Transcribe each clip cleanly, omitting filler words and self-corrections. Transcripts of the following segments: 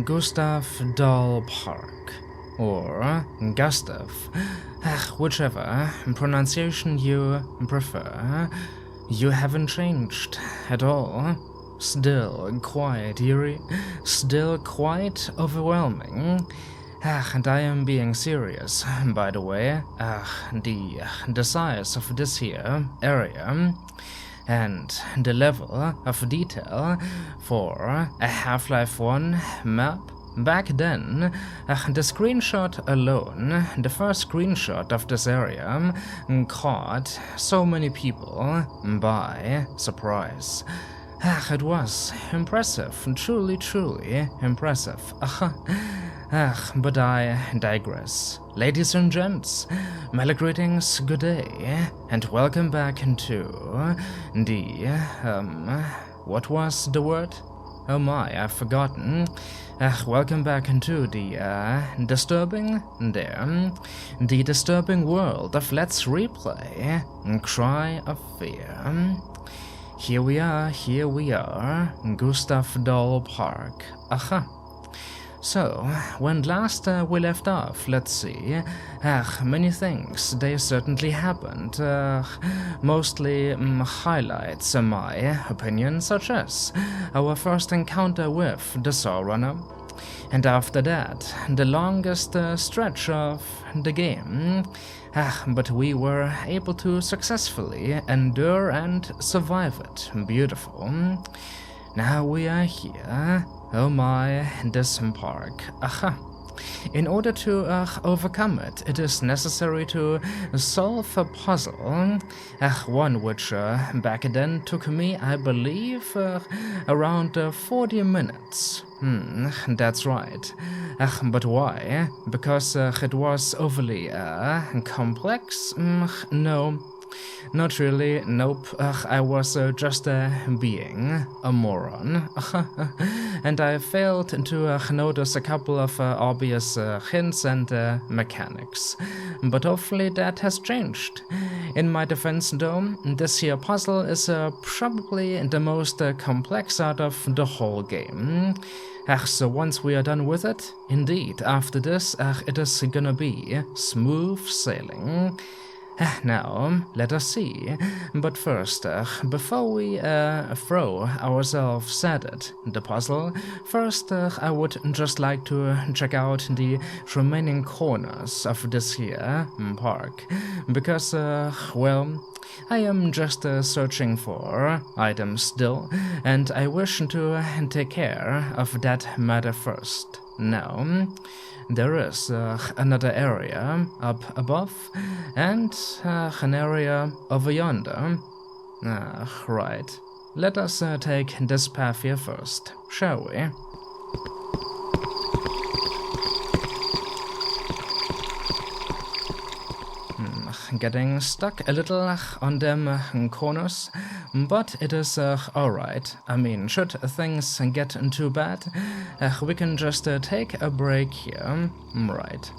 Gustav Dahl Park, or Gustav, whichever pronunciation you prefer. You haven't changed at all. Still quite eerie, still quite overwhelming. And I am being serious, by the way. The size of this here area and the level of detail for a Half-Life 1 map. Back then, the screenshot alone, the first screenshot of this area, caught so many people by surprise. It was impressive, truly impressive. But I digress. Ladies and gents, my greetings, good day, and welcome back into the, what was the word? Oh my, I've forgotten. Welcome back into the, the disturbing world of Let's Replay, Cry of Fear. Here we are, Gustav Dahl Park. So, when last we left off, let's see, many things, they certainly happened, mostly highlights, in my opinion, such as our first encounter with the Saw Runner, and after that, the longest stretch of the game, but we were able to successfully endure and survive it. Beautiful. Now we are here. Oh my, this park. In order to overcome it, it is necessary to solve a puzzle, one which back then took me, I believe, around 40 minutes. That's right. But why? Because it was overly complex? No. Not really, nope. I was just being a moron. And I failed to notice a couple of obvious hints and mechanics. But hopefully that has changed. In my defense though, this here puzzle is probably the most complex out of the whole game. So once we are done with it, indeed, after this, it is gonna be smooth sailing. Now, let us see. But first, before we throw ourselves at it, the puzzle, first I would just like to check out the remaining corners of this here park, because, well, I am just searching for items still, and I wish to take care of that matter first. Now, there is another area up above, and an area over yonder. Right. Let us take this path here first, shall we? Getting stuck a little on them corners, but it is alright. I mean, should things get too bad, we can just take a break here. Right.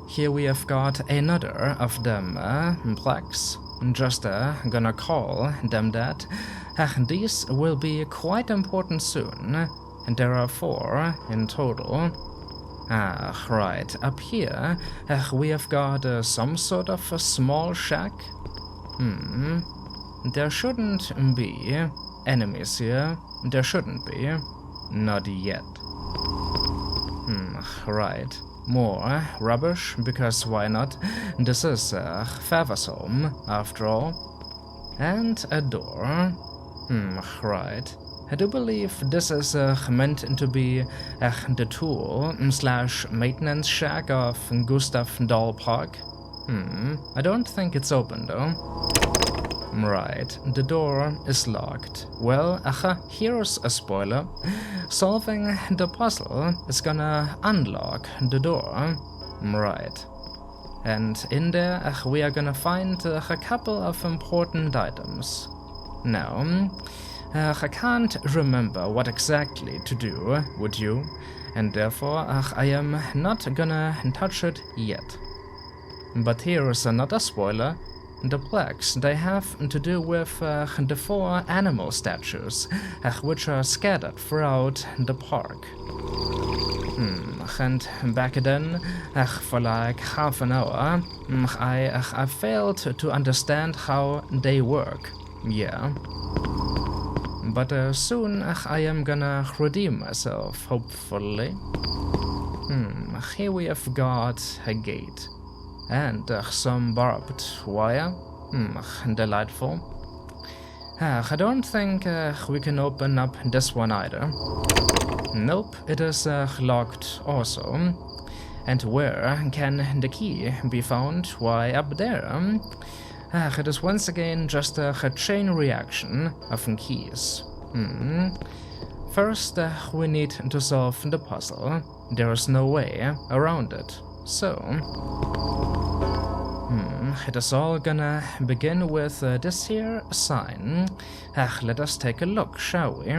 Here we have got another of them plaques. Just gonna call them that. These will be quite important soon, and there are 4 in total. Right, up here, we have got some sort of a small shack. There shouldn't be enemies here. There shouldn't be. Not yet. Right. More rubbish, because why not? This is Fäversholm, after all. And a door. Right. I do believe this is meant to be the tool/maintenance shack of Gustav Dahl Park. I don't think it's open though. Right, the door is locked. Well, here's a spoiler. Solving the puzzle is gonna unlock the door. Right. And in there we are gonna find a couple of important items. Now, I can't remember what exactly to do with you, and therefore I am not gonna touch it yet. But here is another spoiler. the plaques, they have to do with the 4 animal statues which are scattered throughout the park. And back then, for like half an hour, I failed to understand how they work. Yeah. But soon I am gonna redeem myself, hopefully. Here we have got a gate. And some barbed wire. Delightful. I don't think we can open up this one either. Nope, it is locked also. And where can the key be found? Why, up there. It is once again just a chain reaction of keys. First, we need to solve the puzzle. There is no way around it. So, it is all gonna begin with this here sign. Let us take a look, shall we?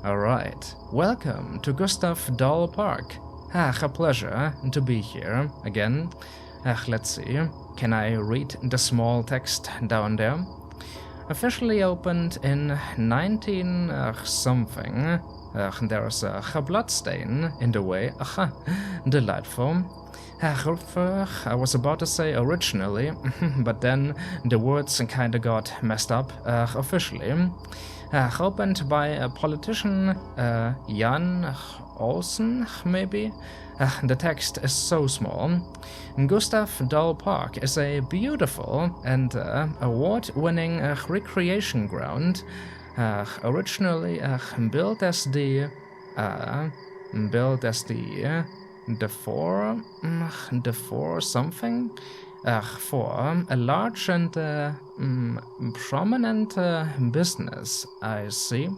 Alright, welcome to Gustav Dahl Park. A pleasure to be here again. Let's see, can I read the small text down there? Officially opened in 19-something. There's a bloodstain in the way. Delightful. I was about to say originally, but then the words kinda got messed up. Officially. Opened by a politician, Jan Olsen, maybe? The text is so small. Gustav Dahl Park is a beautiful and award-winning recreation ground, originally built as the for something. For a large and prominent business, I see.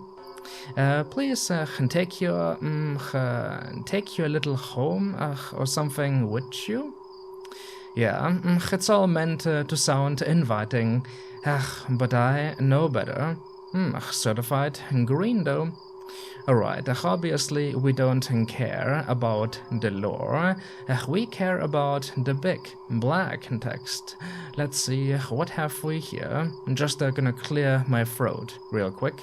Please take your little home or something with you. Yeah, it's all meant to sound inviting, but I know better. Certified green though. Alright, obviously we don't care about the lore, we care about the big black text. Let's see, what have we here? I'm just gonna clear my throat real quick.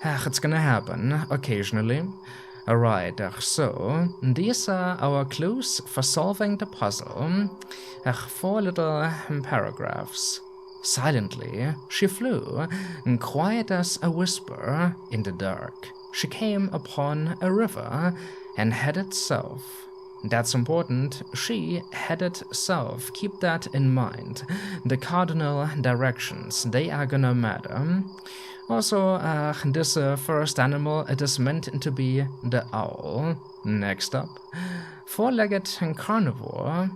It's gonna happen occasionally. Alright, so these are our clues for solving the puzzle. 4 little paragraphs. Silently, she flew, quiet as a whisper, in the dark. She came upon a river and headed south. That's important, she headed south, keep that in mind. The cardinal directions, they are gonna matter. Also, this first animal, it is meant to be the owl. Next up, 4-legged carnivore,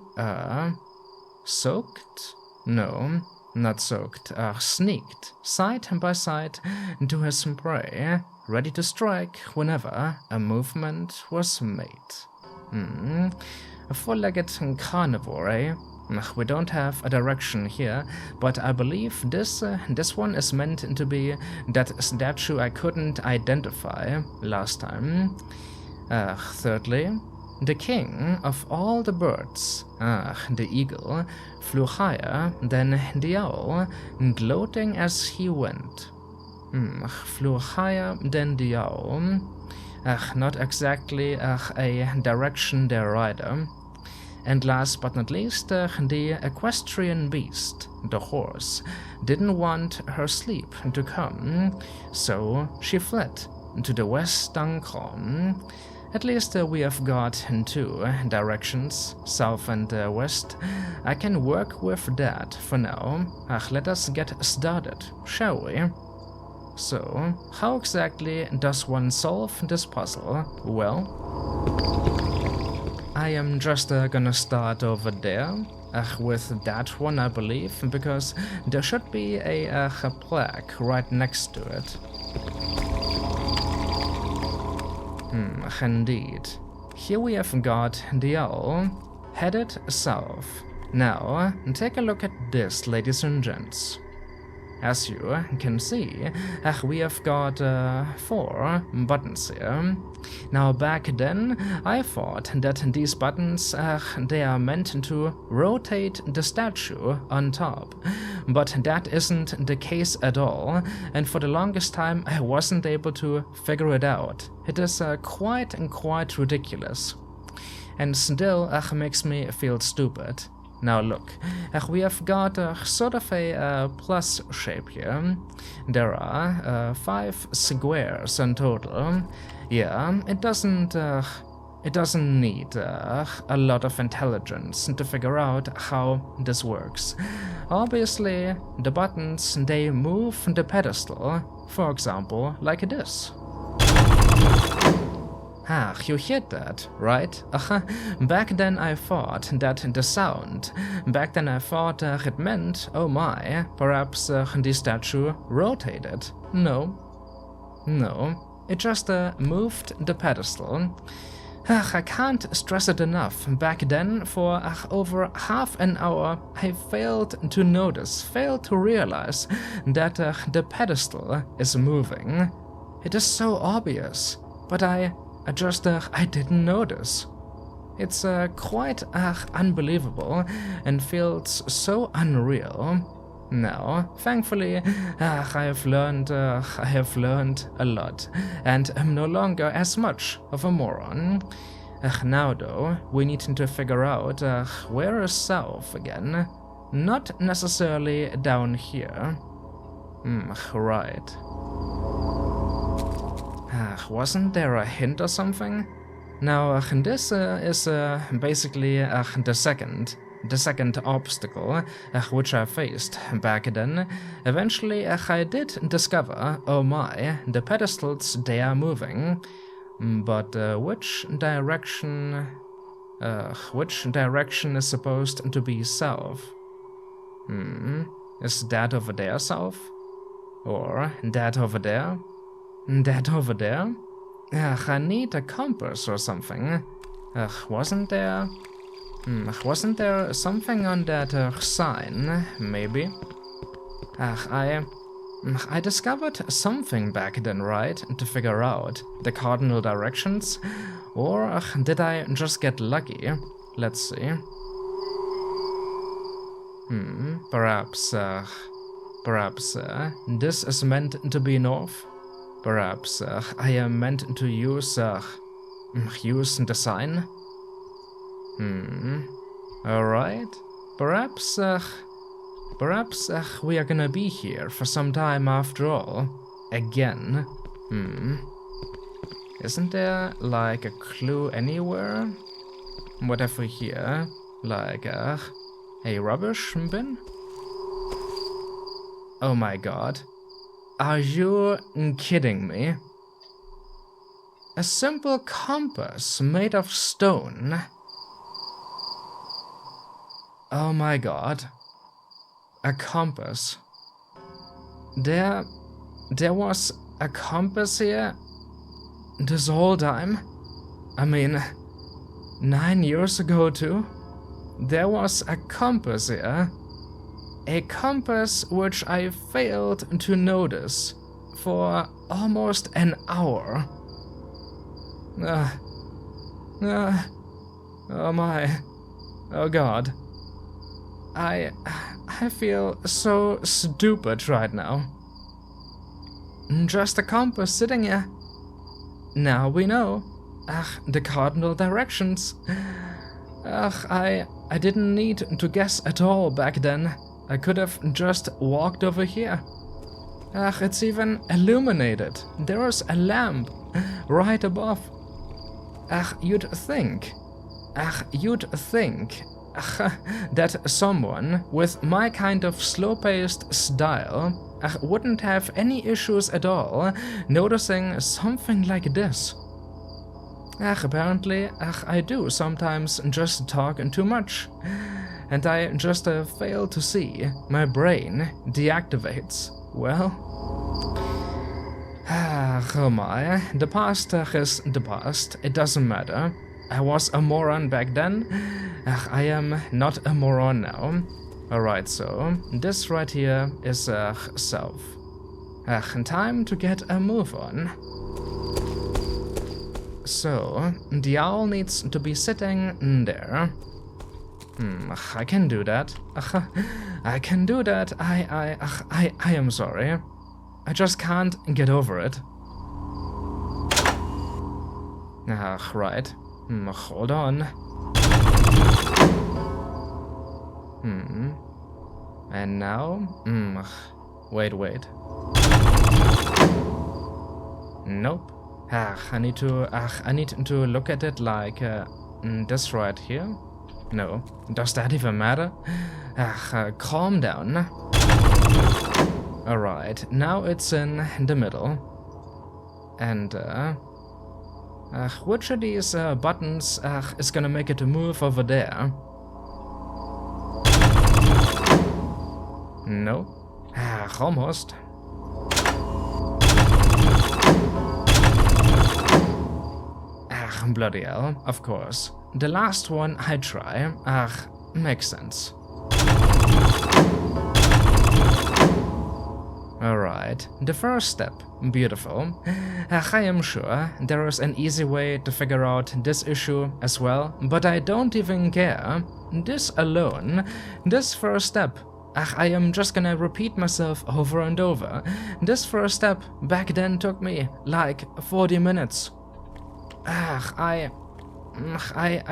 soaked? No. Not soaked, sneaked, side by side, to his prey, ready to strike whenever a movement was made. A 4-legged carnivore, eh? We don't have a direction here, but I believe this one is meant to be that statue I couldn't identify last time. Thirdly, the king of all the birds, the eagle, flew higher than the owl, gloating as he went. Flew higher than the owl. Not exactly a direction there either. And last but not least, the equestrian beast, the horse, didn't want her sleep to come, so she fled to the western calm. At least we have got 2 directions, south and west. I can work with that for now. Let us get started, shall we? So, how exactly does one solve this puzzle? Well, I am just gonna start over there, with that one I believe, because there should be a plaque right next to it. Indeed. Here we have got the owl, headed south. Now, take a look at this, ladies and gents. as you can see, we have got 4 buttons here. Now back then, I thought that these buttons, they are meant to rotate the statue on top, but that isn't the case at all, and for the longest time I wasn't able to figure it out. It is quite ridiculous, and still makes me feel stupid. Now look, we have got sort of a plus shape here. There are 5 squares in total. Yeah, it doesn't need a lot of intelligence to figure out how this works. Obviously, the buttons, they move the pedestal, for example, like this. You heard that, right? Back then I thought that the sound, it meant, oh my, perhaps the statue rotated. No, it just moved the pedestal. I can't stress it enough. Back then, for over half an hour, I failed to notice, failed to realize that the pedestal is moving. It is so obvious, but I didn't notice. It's quite unbelievable and feels so unreal. Now, thankfully, I have learned a lot, and am no longer as much of a moron. Now though, we need to figure out where is south again. Not necessarily down here. Right. Wasn't there a hint or something? Now, this is basically the second obstacle which I faced back then. Eventually, I did discover, oh my, the pedestals, they are moving. But which direction is supposed to be south? Is that over there south? Or that over there? That over there? I need a compass or something. Wasn't there something on that sign, maybe? I discovered something back then, right, to figure out the cardinal directions? Or did I just get lucky? Let's see. Perhaps this is meant to be north? Perhaps I am meant to use the sign? Alright. Perhaps we are gonna be here for some time after all. Again. Isn't there, like, a clue anywhere? What have we here? Like, a rubbish bin? Oh my god. Are you kidding me? A simple compass made of stone. Oh my god. A compass. There was a compass here this whole time? I mean, 9 years ago too? There was a compass here. A compass which I failed to notice for almost an hour. Oh my. Oh god. I feel so stupid right now. Just a compass sitting here. Now we know. The cardinal directions. I didn't need to guess at all back then. I could have just walked over here. It's even illuminated. There is a lamp right above. You'd think that someone with my kind of slow-paced style wouldn't have any issues at all noticing something like this. Apparently, I do sometimes just talk too much. And I just fail to see. My brain deactivates. Well... oh my. The past is the past. It doesn't matter. I was a moron back then. I am not a moron now. Alright, so this right here is south. Time to get a move on. So, the owl needs to be sitting there. I can do that. I can do that. I am sorry. I just can't get over it. Right. Hold on. And now? Wait. Nope. I need to look at it like this right here. No, does that even matter? Calm down. Alright, now it's in the middle. And which of these buttons is gonna make it move over there? No. Almost. Bloody hell, of course. The last one I try. Makes sense. Alright, the first step. Beautiful. I am sure there is an easy way to figure out this issue as well, but I don't even care. This alone, this first step, I am just gonna repeat myself over and over. This first step back then took me like 40 minutes. I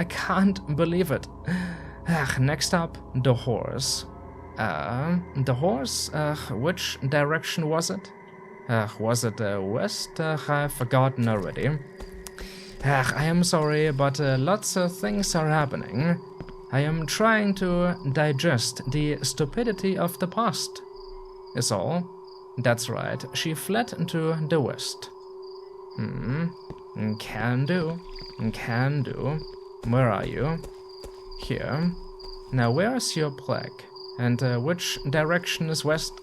can't believe it. Next up, the horse. The horse? Which direction was it? Was it west? I've forgotten already. I am sorry, but lots of things are happening. I am trying to digest the stupidity of the past, is all. That's right, she fled into the west. Can do. Where are you? Here. Now where's your plaque? And which direction is west?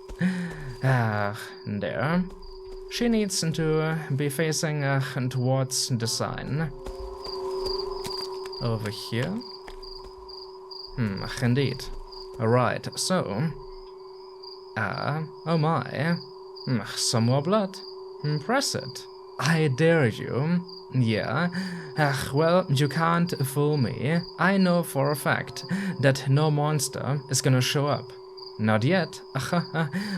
There. She needs to be facing towards the sign. Over here? Indeed. Alright, so... oh my. Some more blood. Press it. I dare you. Yeah. Well, you can't fool me. I know for a fact that no monster is gonna show up. Not yet.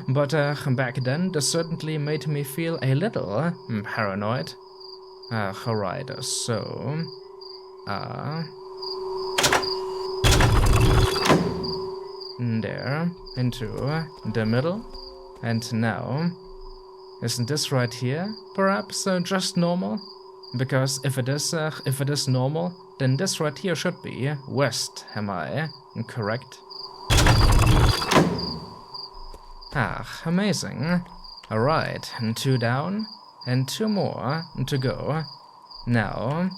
But back then, this certainly made me feel a little paranoid. Alright, so... there, into the middle, and now... Isn't this right here perhaps just normal? Because if it is normal, then this right here should be west, am I correct? Amazing. Alright, 2 down, and 2 more to go. Now,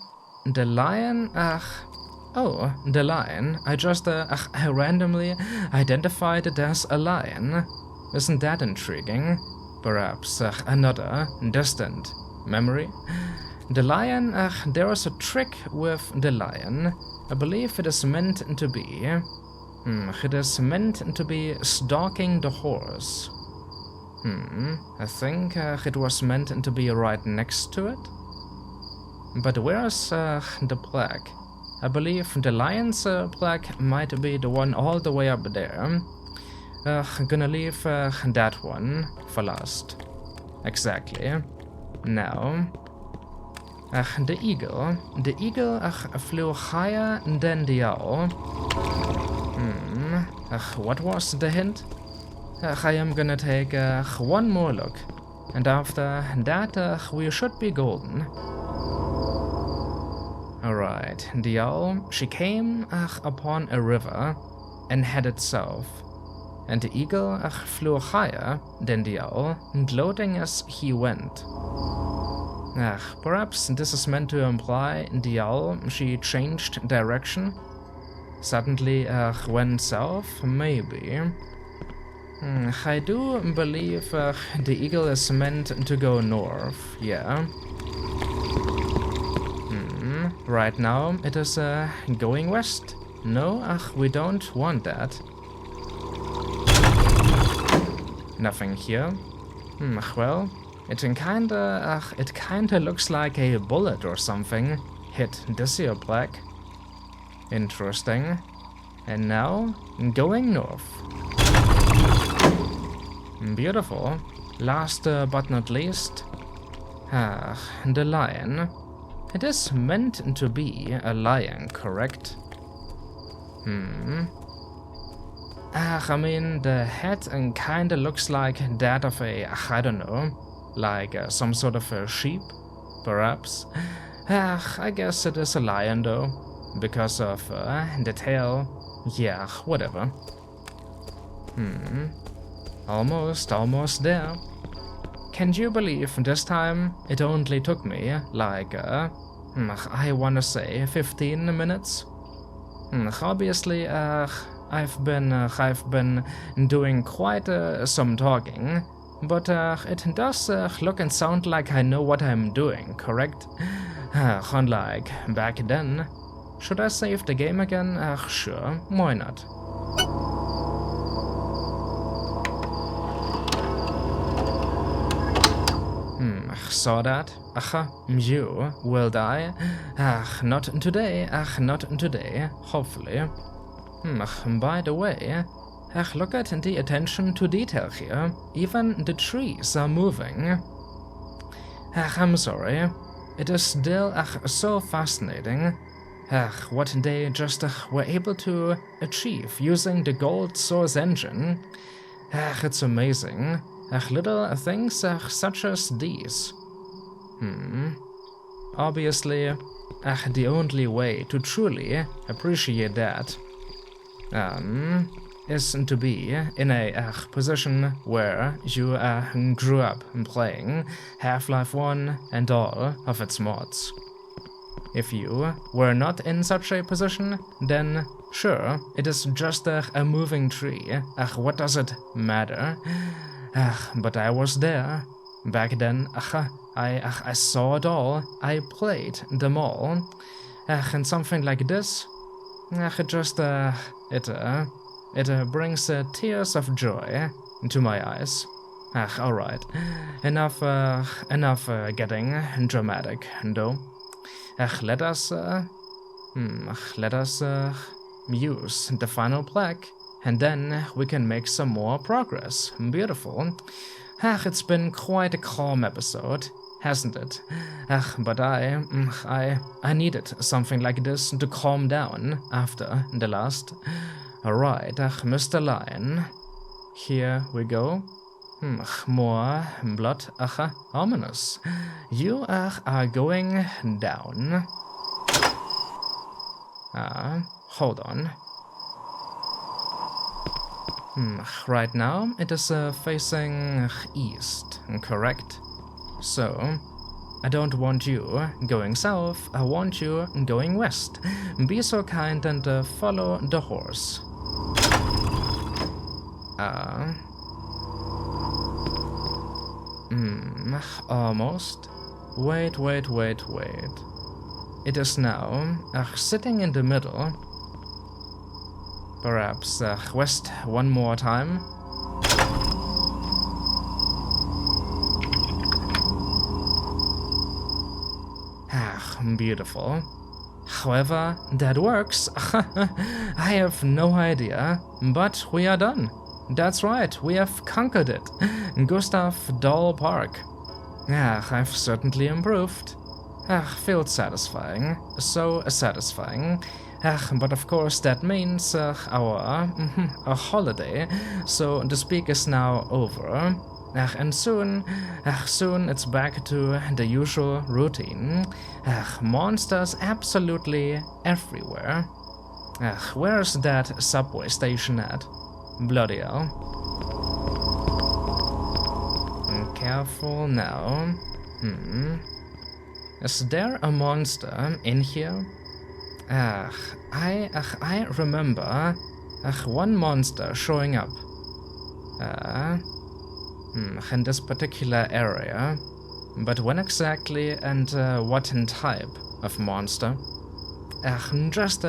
the lion, oh, the lion, I just I randomly identified it as a lion. Isn't that intriguing? Perhaps another distant memory. The lion, there is a trick with the lion. I believe it is meant to be... it is meant to be stalking the horse. I think it was meant to be right next to it. But where's the plaque? I believe the lion's plaque might be the one all the way up there. Gonna leave that one for last. Exactly. Now... the eagle. The eagle flew higher than the owl. What was the hint? I am gonna take one more look. And after that, we should be golden. Alright, the owl, she came upon a river and headed south. And the eagle flew higher than the owl, gloating as he went. Perhaps this is meant to imply the owl, she changed direction. Suddenly went south, maybe. I do believe the eagle is meant to go north, yeah. Right now it is going west. No, we don't want that. Nothing here. Well, it kinda looks like a bullet or something hit this here plaque. Interesting. And now, going north. Beautiful. Last but not least, the lion. It is meant to be a lion, correct? I mean, the head kinda looks like that of a, I don't know, like some sort of a sheep, perhaps. I guess it is a lion though, because of the tail. Yeah, whatever. Almost there. Can you believe this time it only took me like, I wanna say 15 minutes? Obviously, I've been doing quite some talking, but it does look and sound like I know what I'm doing, correct? Unlike back then. Should I save the game again? Sure, why not? Saw that? You will die. Not today, not today, hopefully. By the way, look at the attention to detail here. Even the trees are moving. I'm sorry. It is still so fascinating. What they just were able to achieve using the gold source engine. It's amazing. Little things such as these. Obviously, the only way to truly appreciate that is to be in a position where you grew up playing Half-Life 1 and all of its mods. If you were not in such a position, then sure, it is just a moving tree. What does it matter? But I was there. Back then, I saw it all. I played them all. And something like this, it just, it brings tears of joy into my eyes. Alright. Enough getting dramatic, though. Let us use the final plaque, and then we can make some more progress. Beautiful. It's been quite a calm episode, hasn't it? But I needed something like this to calm down after the last. Alright, Mr. Lion. Here we go. More blood, ominous. You are going down. Hold on. Right now it is facing east, correct? So, I don't want you going south, I want you going west. Be so kind and follow the horse. Almost. Wait. It is now sitting in the middle. Perhaps west one more time. Beautiful. However, that works. I have no idea, but we are done. That's right, we have conquered it. Gustav Dahl Park. I've certainly improved. Feels satisfying. So satisfying. But of course that means our holiday, so the speak is now over. And soon it's back to the usual routine. Monsters absolutely everywhere. Where's that subway station at? Bloody hell. Careful now. Is there a monster in here? I remember one monster showing up in this particular area, but when exactly and what type of monster? Just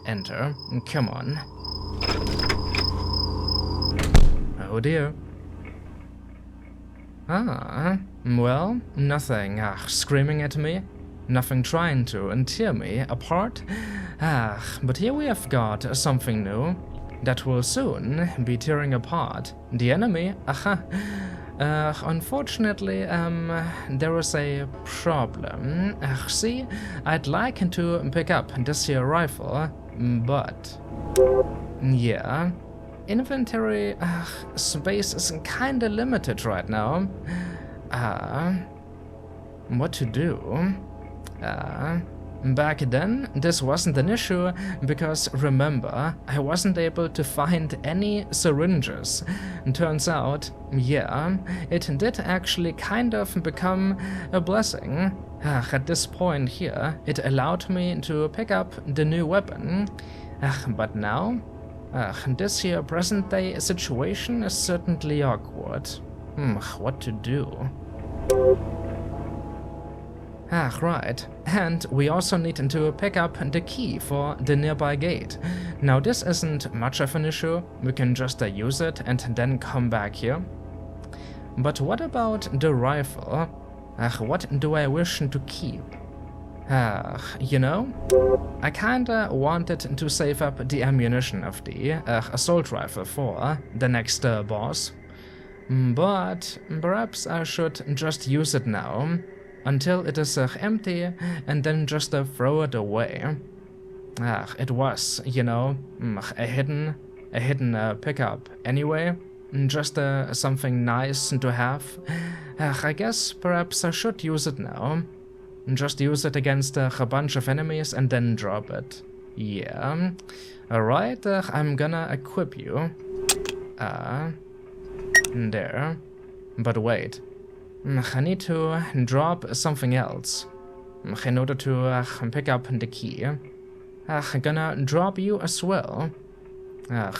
enter. Come on. Oh dear. Well, nothing screaming at me, nothing trying to tear me apart. But here we have got something new that will soon be tearing apart the enemy. Unfortunately, there is a problem. See, I'd like to pick up this here rifle, but yeah, inventory space is kinda limited right now. What to do? Back then, this wasn't an issue, because remember, I wasn't able to find any syringes. And turns out, yeah, it did actually kind of become a blessing. At this point here, it allowed me to pick up the new weapon. But now, this here present-day situation is certainly awkward. What to do? Right. And we also need to pick up the key for the nearby gate. Now this isn't much of an issue, we can just use it and then come back here. But what about the rifle? What do I wish to keep? You know, I kinda wanted to save up the ammunition of the assault rifle for the next boss. But perhaps I should just use it now, until it is empty, and then just throw it away. It was, you know, a hidden pickup anyway, just something nice to have. I guess perhaps I should use it now. Just use it against a bunch of enemies and then drop it. Yeah. Alright, I'm gonna equip you. There. But wait. I need to drop something else in order to pick up the key. I'm gonna drop you as well. I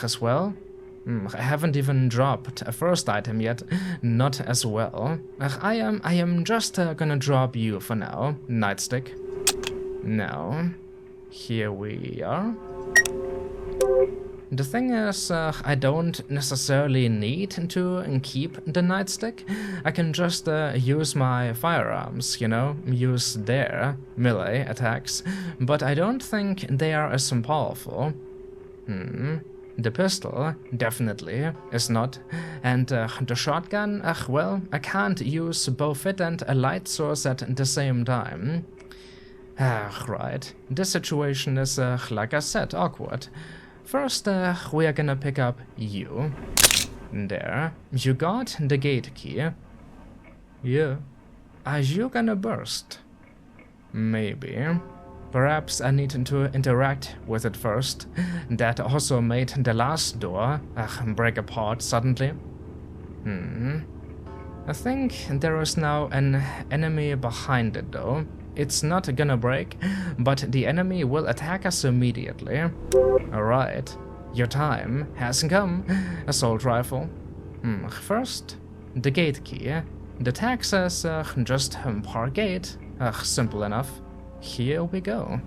haven't even dropped a first item yet, not as well. I am just gonna drop you for now, nightstick. Now, here we are. The thing is, I don't necessarily need to keep the nightstick. I can just use my firearms, you know, use their melee attacks, but I don't think they are as powerful. The pistol definitely is not, and the shotgun, well, I can't use both it and a light source at the same time. Right, this situation is, like I said, awkward. First, we are gonna pick up you. There. You got the gate key. Yeah. Are you gonna burst? Maybe. Perhaps I need to interact with it first. That also made the last door break apart suddenly. I think there is now an enemy behind it though. It's not gonna break, but the enemy will attack us immediately. Alright, your time has come, assault rifle. First, the gate key. The tag says just park gate. Simple enough. Here we go.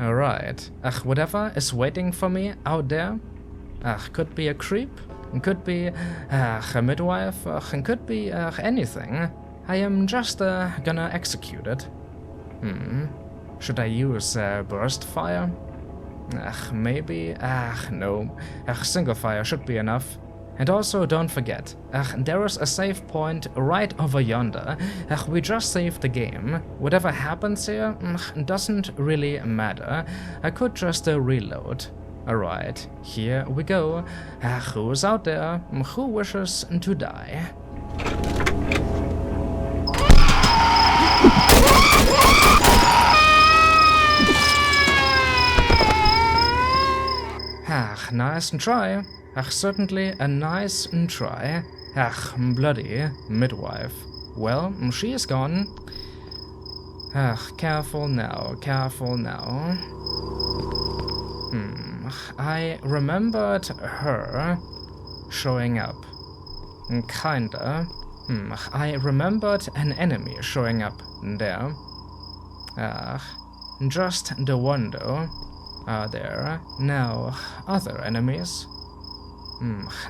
Alright, whatever is waiting for me out there. Could be a creep, could be a midwife, could be anything. I am just gonna execute it. Should I use burst fire? Maybe. No. Single fire should be enough. And also, don't forget, there is a save point right over yonder. We just saved the game. Whatever happens here doesn't really matter. I could just reload. Alright, here we go. Who's out there? Who wishes to die? Nice try. Certainly a nice try. Bloody midwife. Well, she is gone. Careful now, careful now. I remembered her showing up. Kinda. I remembered an enemy showing up there. Just the one though. Are there now other enemies?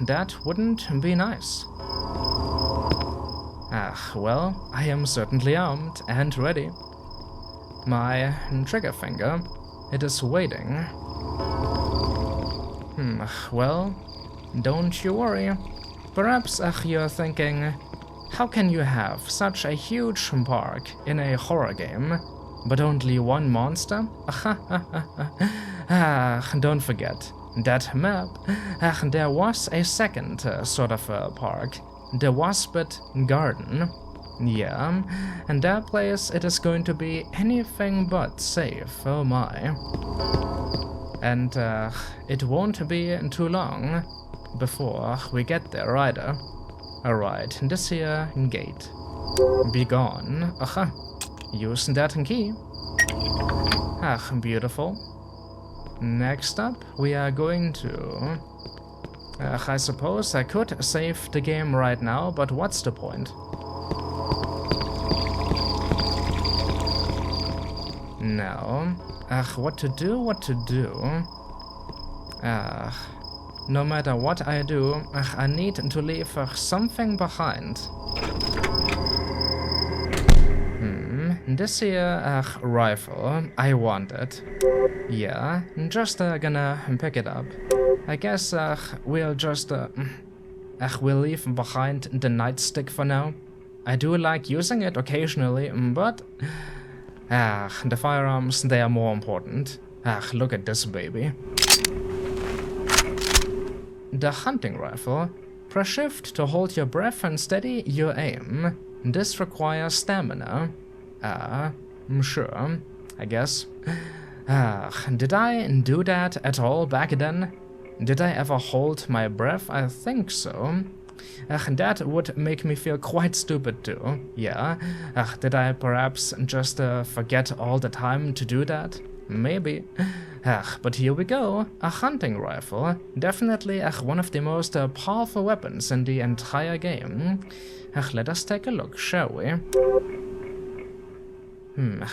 That wouldn't be nice. Well, I am certainly armed and ready. My trigger finger, it is waiting. Well, don't you worry. Perhaps you're thinking, how can you have such a huge park in a horror game, but only one monster? Don't forget, that map, there was a second sort of park, the Waspit Garden. Yeah, and that place, it is going to be anything but safe, oh my. And it won't be too long before we get there either. Alright, this here gate. Be gone. Use that key. Beautiful. Next up, we are going to... I suppose I could save the game right now, but what's the point? Now, what to do? No matter what I do, I need to leave something behind. This here rifle, I want it. Yeah, just gonna pick it up. I guess we'll just we'll leave behind the nightstick for now. I do like using it occasionally, but the firearms, they are more important. Look at this baby. The hunting rifle. Press shift to hold your breath and steady your aim. This requires stamina. Sure, I guess. Did I do that at all back then? Did I ever hold my breath? I think so. That would make me feel quite stupid too. Yeah. Did I perhaps just forget all the time to do that? Maybe. But here we go. A hunting rifle. Definitely one of the most powerful weapons in the entire game. Let us take a look, shall we?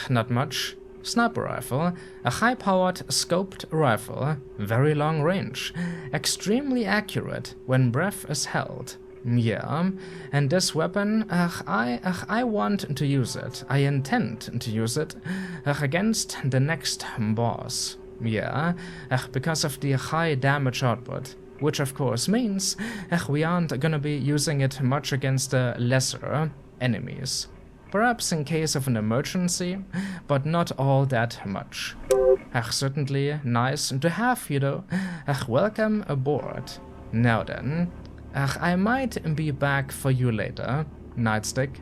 Not much. Sniper rifle, a high-powered scoped rifle, very long range, extremely accurate when breath is held. Yeah, and this weapon, I want to use it. I intend to use it against the next boss. Yeah, because of the high damage output, which of course means we aren't gonna be using it much against lesser enemies. Perhaps in case of an emergency, but not all that much. Certainly nice to have, you know. Welcome aboard. Now then, I might be back for you later, Nightstick.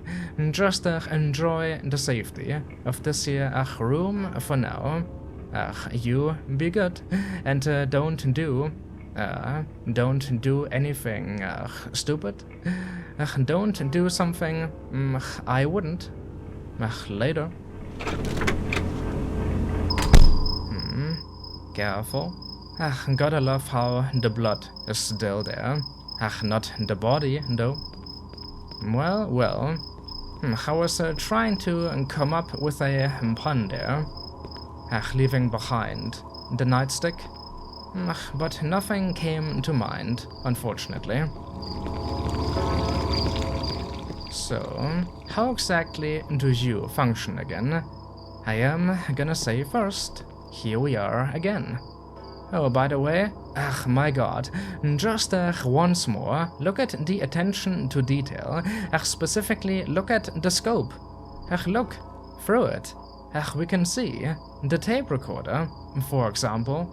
Just enjoy the safety of this here room for now. You be good, and don't do anything stupid. Don't do something I wouldn't. Later. Careful. Gotta love how the blood is still there. Not the body, though. Well. I was trying to come up with a pun there. Leaving behind the nightstick. But nothing came to mind, unfortunately. So, how exactly do you function again? I am gonna say first, here we are again. Oh, by the way, my god, just once more, look at the attention to detail. Specifically, look at the scope. Look, through it. We can see the tape recorder, for example,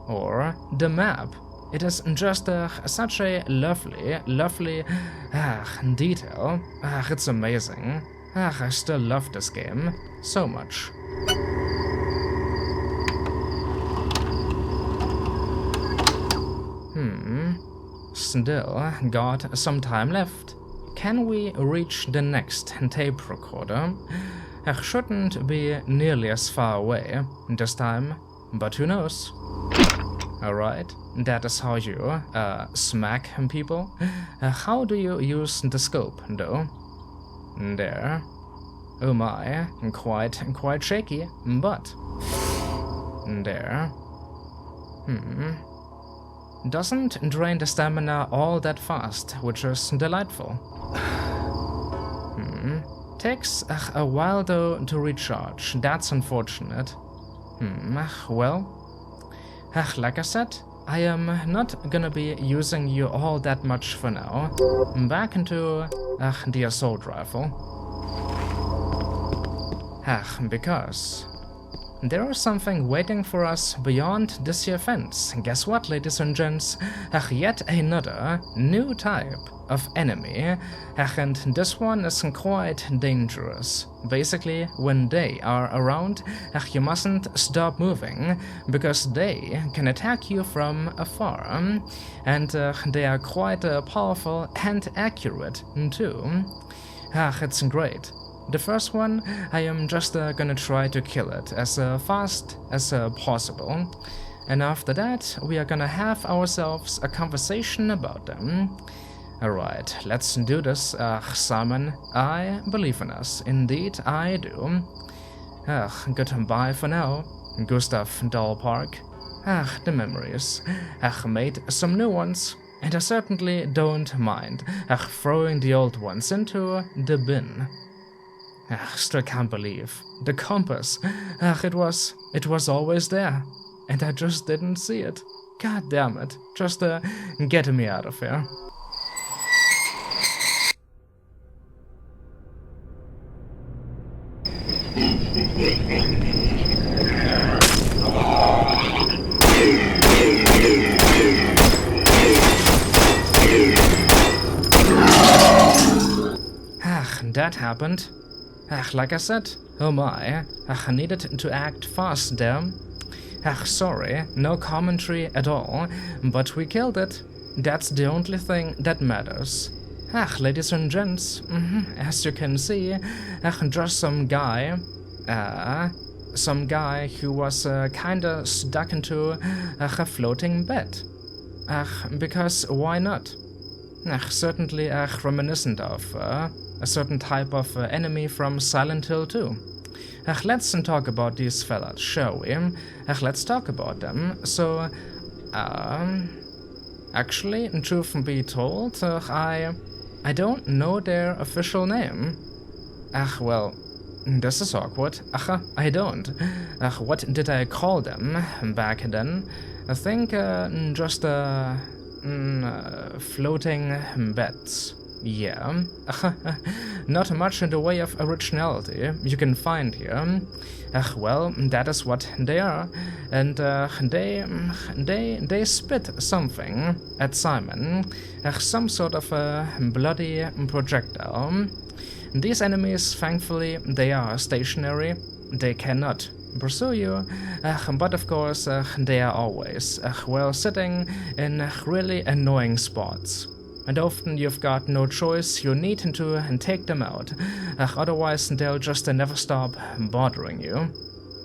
or the map. It is just such a lovely detail. It's amazing. I still love this game so much. Still got some time left. Can we reach the next tape recorder? Shouldn't be nearly as far away this time, but who knows? Alright, that is how you smack people. How do you use the scope, though? There. Oh my, quite shaky, but... There. doesn't drain the stamina all that fast, which is delightful. Takes a while though to recharge, that's unfortunate. Well, like I said, I am not gonna be using you all that much for now. Back into the assault rifle. Because there is something waiting for us beyond this here fence. Guess what, ladies and gents? Yet another new type of enemy. And this one is quite dangerous. Basically, when they are around, you mustn't stop moving, because they can attack you from afar. And they are quite powerful and accurate, too. It's great. The first one, I am just gonna try to kill it as fast as possible. And after that, we are gonna have ourselves a conversation about them. Alright, let's do this, Simon. I believe in us. Indeed, I do. Goodbye for now, Gustav Dahl Park. The memories. Made some new ones, and I certainly don't mind throwing the old ones into the bin. Still can't believe. The compass. It was always there, and I just didn't see it. God damn it. Just get me out of here. That happened. Like I said, oh my, I needed to act fast there. Sorry, no commentary at all, but we killed it. That's the only thing that matters. Ladies and gents, as you can see, just some guy who was kinda stuck into a floating bed. Because why not? Certainly reminiscent of a certain type of enemy from Silent Hill 2. Let's talk about these fellas, shall we? Let's talk about them. So, actually, truth be told, I don't know their official name. Well, this is awkward. I don't. What did I call them back then? I think just floating beds. Yeah, not much in the way of originality you can find here. Well, that is what they are, and they spit something at Simon, some sort of a bloody projectile. These enemies, thankfully, they are stationary. They cannot pursue you, but of course they are always well sitting in really annoying spots. And often you've got no choice, you need to take them out, otherwise they'll just never stop bothering you.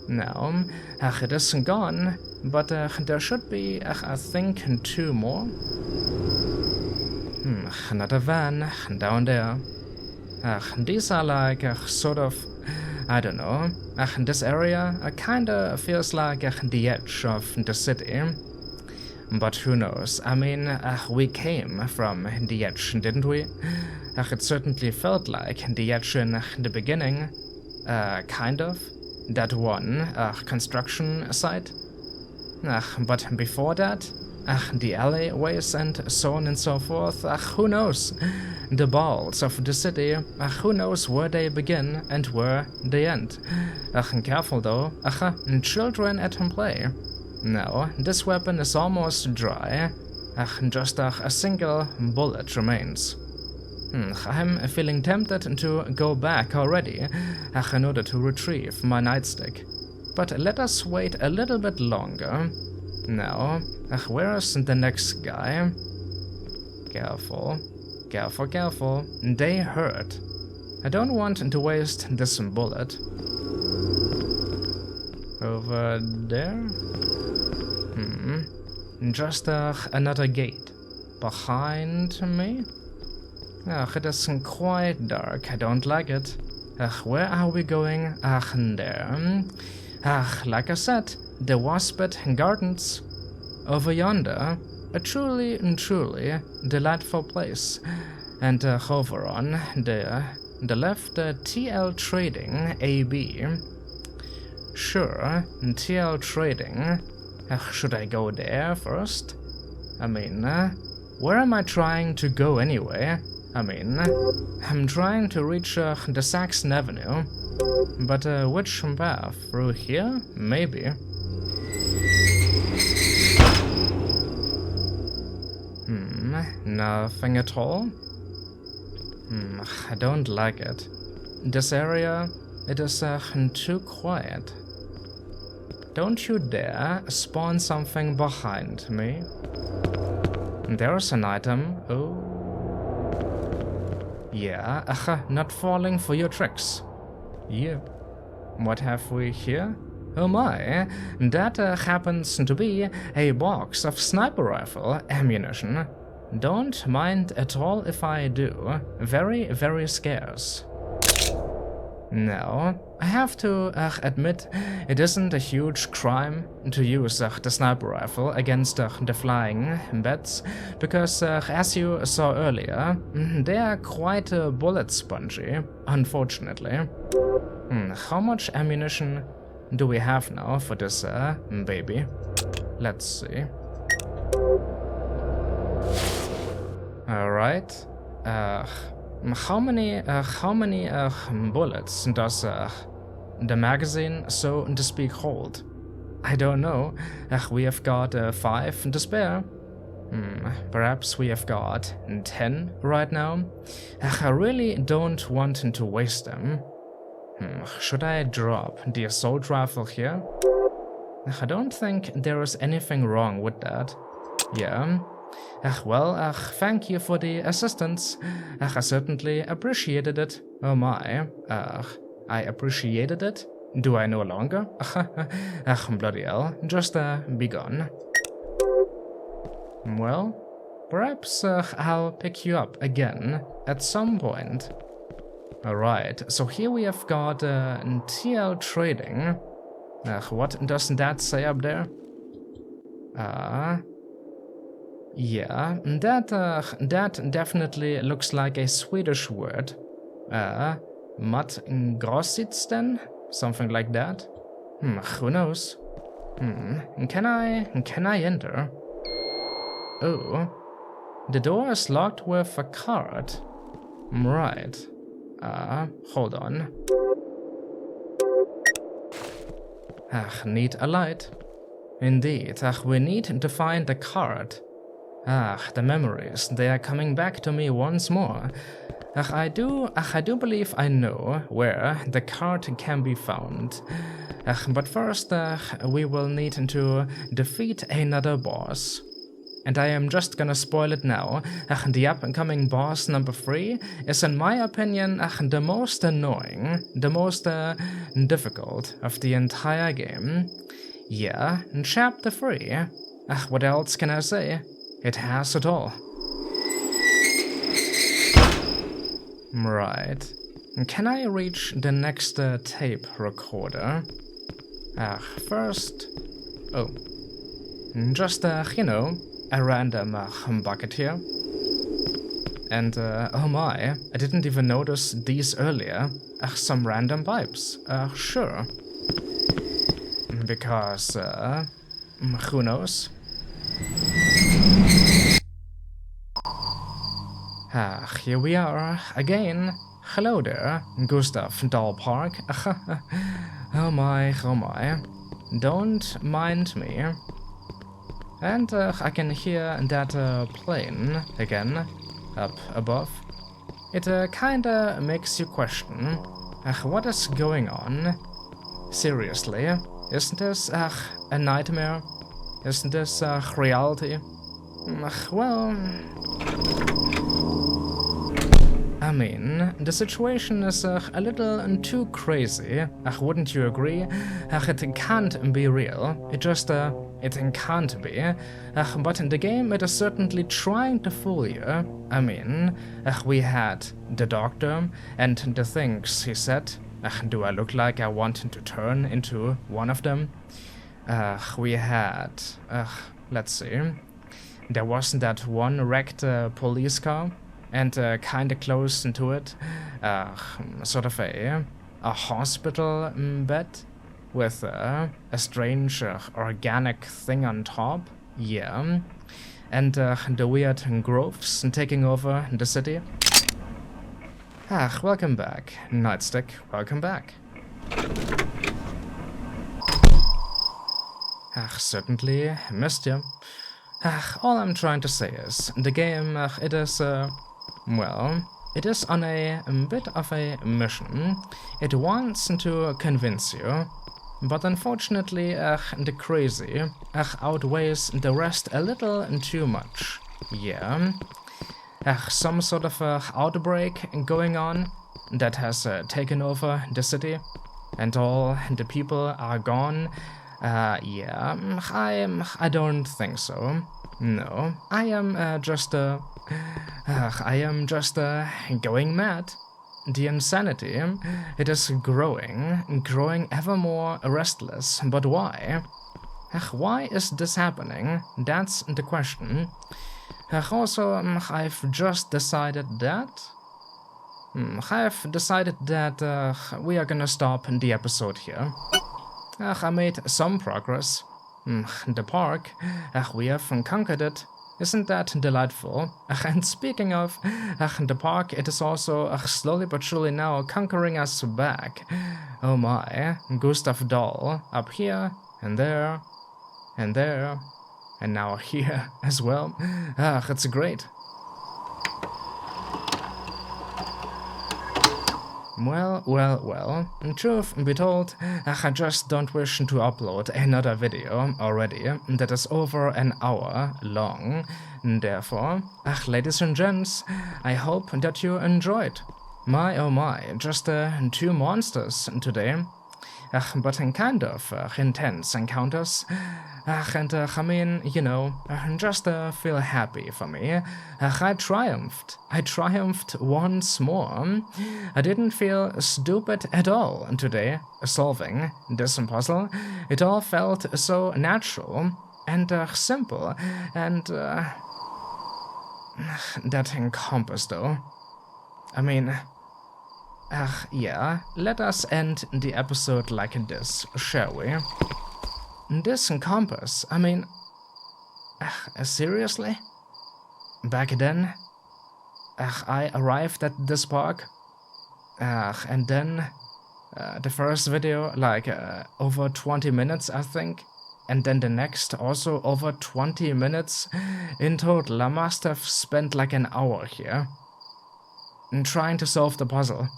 Now, it isn't gone, but there should be, I think, 2 more. Another van down there. These are like sort of, I don't know, this area kinda feels like the edge of the city. But who knows? I mean, we came from the edge, didn't we? It certainly felt like the edge in the beginning. Kind of. That one construction site. But before that, the alleyways and so on and so forth. Who knows? The balls of the city. Who knows where they begin and where they end? Careful though. Children at play. No, this weapon is almost dry. Just a single bullet remains. I'm feeling tempted to go back already, in order to retrieve my nightstick. But let us wait a little bit longer. Now, where is the next guy? Careful, careful, careful. They hurt. I don't want to waste this bullet. Over there? Just another gate. Behind me? It is quite dark. I don't like it. Where are we going? There. Like I said, the Waspet Gardens. Over yonder. a truly and truly delightful place. And over on the left, TL Trading AB. Sure, TL Trading. Should I go there first? I mean, where am I trying to go anyway? I mean, I'm trying to reach the Saxon Avenue, but which path? Through here? Maybe. Nothing at all? I don't like it. This area, it is too quiet. Don't you dare spawn something behind me. There's an item. Oh. Yeah, not falling for your tricks. Yeah. What have we here? Oh my, that happens to be a box of sniper rifle ammunition. Don't mind at all if I do. Very, very scarce. Now, I have to admit, it isn't a huge crime to use the sniper rifle against the flying bats, because as you saw earlier, they are quite bullet spongy, unfortunately. How much ammunition do we have now for this baby? Let's see. Alright. How many bullets does the magazine, so to speak, hold? I don't know. We have got 5 to spare. Perhaps we have got 10 right now. I really don't want to waste them. Should I drop the assault rifle here? I don't think there is anything wrong with that. Yeah. Well, thank you for the assistance. I certainly appreciated it. Oh my. I appreciated it? Do I no longer? Bloody hell. Just, be gone. Well, perhaps I'll pick you up again at some point. Alright, so here we have got TL Trading. What does that say up there? Yeah, that definitely looks like a Swedish word. Matgrositsten? Something like that? Who knows? Can I enter? Oh, the door is locked with a card. Right. Hold on. Need a light. Indeed, we need to find the card. The memories, they are coming back to me once more. I do believe I know where the card can be found. But first, we will need to defeat another boss. And I am just gonna spoil it now. The upcoming boss number 3 is, in my opinion, the most annoying, the most difficult of the entire game. Yeah, chapter 3. What else can I say? It has it all. Right. Can I reach the next tape recorder? First... Oh. Just, you know, a random bucket here. And, oh my, I didn't even notice these earlier. Some random pipes. Sure. Because, who knows? Here we are, again. Hello there, Gustav Dahl Park. Oh my. Don't mind me. And I can hear that plane again, up above. It kinda makes you question, what is going on? Seriously, isn't this a nightmare? Isn't this reality? Well... I mean, the situation is a little too crazy, wouldn't you agree? It can't be real, it just, it can't be. But in the game it is certainly trying to fool you. I mean, we had the doctor, and the things he said. Do I look like I want to turn into one of them? We had, let's see. there wasn't that one wrecked police car, and kinda close to it, sort of a hospital bed with a strange organic thing on top. Yeah. And the weird groves taking over the city. Welcome back. Nightstick, welcome back. Certainly missed you. All I'm trying to say is, the game, it is, well, it is on a bit of a mission. It wants to convince you, but unfortunately, the crazy outweighs the rest a little too much. Yeah. Some sort of outbreak going on that has taken over the city, and all the people are gone. Yeah, I don't think so. No, I am just going mad. The insanity, it is growing ever more restless. But why? Why is this happening? That's the question. Also, I've just decided that... we are gonna stop the episode here. I made some progress. The park, we have conquered it. Isn't that delightful? And speaking of the park, it is also slowly but surely now conquering us back. Oh my, Gustav Dahl, up here, and there, and there, and now here as well. It's great. Well, truth be told, I just don't wish to upload another video already that is over an hour long. Therefore, ladies and gents, I hope that you enjoyed. My oh my, just 2 monsters today. But in kind of intense encounters. And I mean, you know, just feel happy for me. I triumphed. I triumphed once more. I didn't feel stupid at all today, solving this puzzle. It all felt so natural and simple, and that encompassed though. I mean... yeah, let us end the episode like this, shall we? This compass, I mean... seriously? Back then, I arrived at this park, and then the first video, like, over 20 minutes, I think, and then the next, also over 20 minutes. In total, I must have spent like an hour here, trying to solve the puzzle.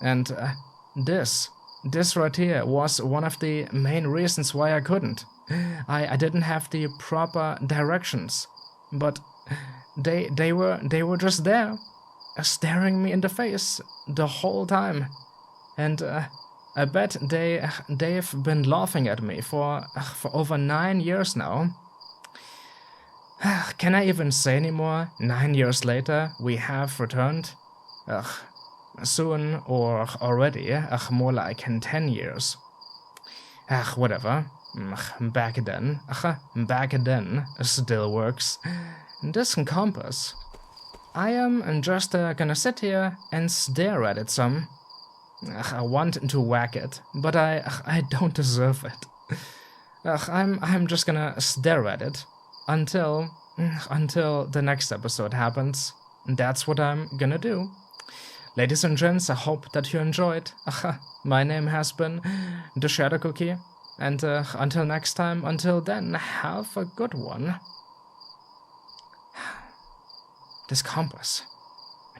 And this right here was one of the main reasons why I couldn't. I didn't have the proper directions, but they were just there, staring me in the face the whole time. And I bet they've been laughing at me for over 9 years now. Can I even say anymore? 9 years later, we have returned. Soon, or already, more like in 10 years. Whatever. Back then still works. This compass. I am just gonna sit here and stare at it some. I want to whack it, but I don't deserve it. I'm just gonna stare at it until the next episode happens. That's what I'm gonna do. Ladies and gents, I hope that you enjoyed. My name has been TheShadowCookie, and until next time, until then, have a good one. This compass, I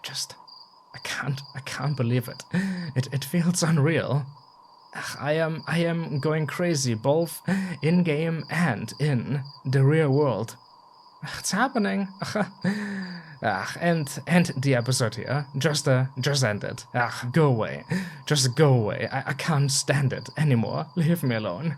can't believe it. It feels unreal. I am going crazy, both in game and in the real world. It's happening. And the episode here. Just end it. Go away. Just go away. I can't stand it anymore. Leave me alone.